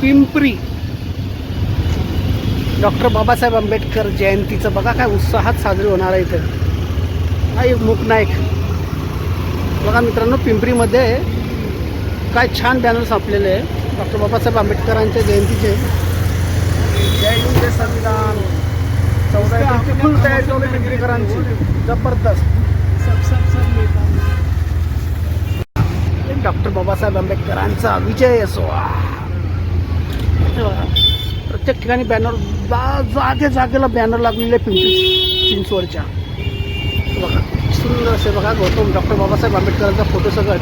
Pimpri doctor Babasaheb Ambedkar जयंतीचं बघा काय उत्साहात साजरी होणार आहे इथे. हा मूकनायक बघा मित्रांनो, पिंपरीमध्ये काय छान बॅनर छापलेले आहे डॉक्टर बाबासाहेब आंबेडकरांच्या जयंतीचे. जय हिंद जय संविधान. 14 एप्रिलची फुल तयारी चालू आहे पिंपरीकरांची, जबरदस्त. डॉक्टर बाबासाहेब आंबेडकरांचा विजय असो. प्रत्येक ठिकाणी बॅनर, जागेला बॅनर लागलेले पिंपरी चिंचवडच्या. बघा सुंदर असे बघा गौतम डॉक्टर बाबासाहेब आंबेडकरांचा फोटो सगळं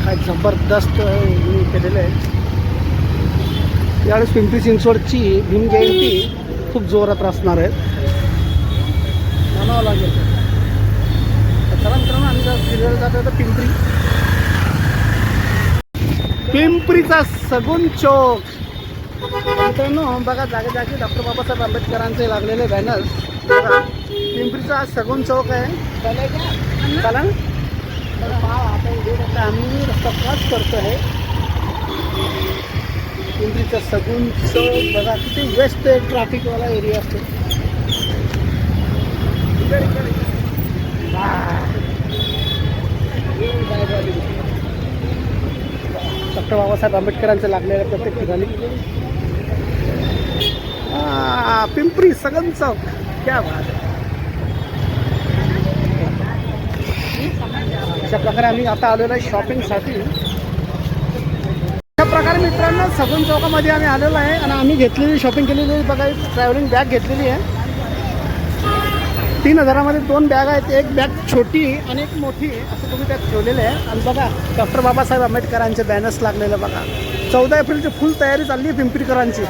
काय जबरदस्त केलेलं आहे. यावेळेस पिंपरी चिंचवडची भीम जयंती खूप जोरात असणार आहे, म्हणावं लागेल. चला मित्रांनो, आम्ही फिरायला जातो तर पिंपरीचा सगुन चौक. मित्रांनो बघा जागे डॉक्टर बाबासाहेब आंबेडकरांचे लागलेले बॅनर्स. बघा पिंपरीचा सगुन चौक आहे. चला आम्ही रस्ता क्रॉस करतो आहे. पिंपरीचा सगुन चौक बघा किती वेस्ट ट्रॅफिकवाला एरिया असतो. डॉक्टर बाबासाहेब आंबेडकरांचे लागलेल्या प्रत्येक ठिकाणी. पिंपरी सगन चौक, क्या बात आहे. अशा प्रकारे आम्ही आता आलेलो आहे शॉपिंगसाठी. अशा प्रकारे मित्रांनो सगन चौकामध्ये आम्ही आलेलो आहे आणि आम्ही घेतलेली शॉपिंग केलेली आहे. बघा ट्रॅव्हलिंग बॅग घेतलेली आहे. 3000मध्ये 2 बॅग आहेत, एक बॅग छोटी आणि एक मोठी असं तुम्ही त्यात ठेवलेलं आहे. आणि बघा डॉक्टर बाबासाहेब आंबेडकरांचे बॅनर्स लागलेले बघा. 14 एप्रिलची फुल तयारी चालली आहे पिंपरीकरांची.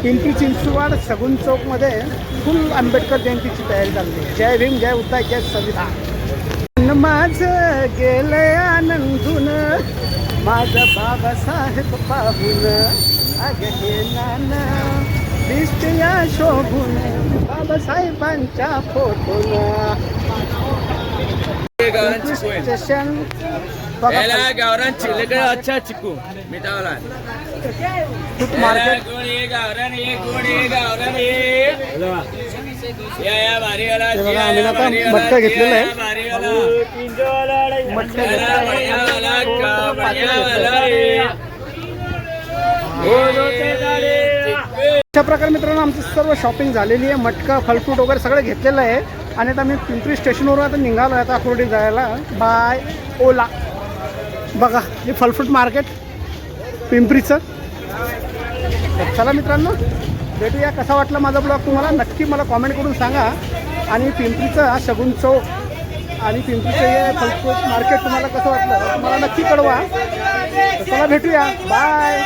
पिंपरी चिंचवड सगुन चौकमध्ये फुल आंबेडकर जयंतीची तयारी चालली आहे. जय भीम, जय उद्धार, जय संविधान. माझं गेलंय आनंदून माझं बाबासाहेब पाहून, अगे नाना दिसत्या शोभून बाबासाहेबांच्या फोटोन. स्टेशन गावरान चिल्लेकडे अच्छा चिकू मिठावला मार्केट आम्ही आता मटका घेतलेला आहे. अशा प्रकारे मित्रांनो आमची सर्व शॉपिंग झालेली आहे. मटका फलफ्रूट वगैरे सगळं घेतलेलं आहे. आणि आता आम्ही पिंपरी स्टेशनवरून आता निघालो आहे आता अकोर्डी जायला बाय ओला. बघा हे फलफ्रूट मार्केट पिंपरीचं. चला मित्रांनो भेटूया. कसा वाटला माझा ब्लॉग तुम्हाला नक्की मला कॉमेंट करून सांगा. आणि पिंपरीचं हा सगुन चौक आणि पिंपरीचं हे फलफ्रूट मार्केट तुम्हाला कसं वाटलं मला नक्की कळवा. चला भेटूया, बाय.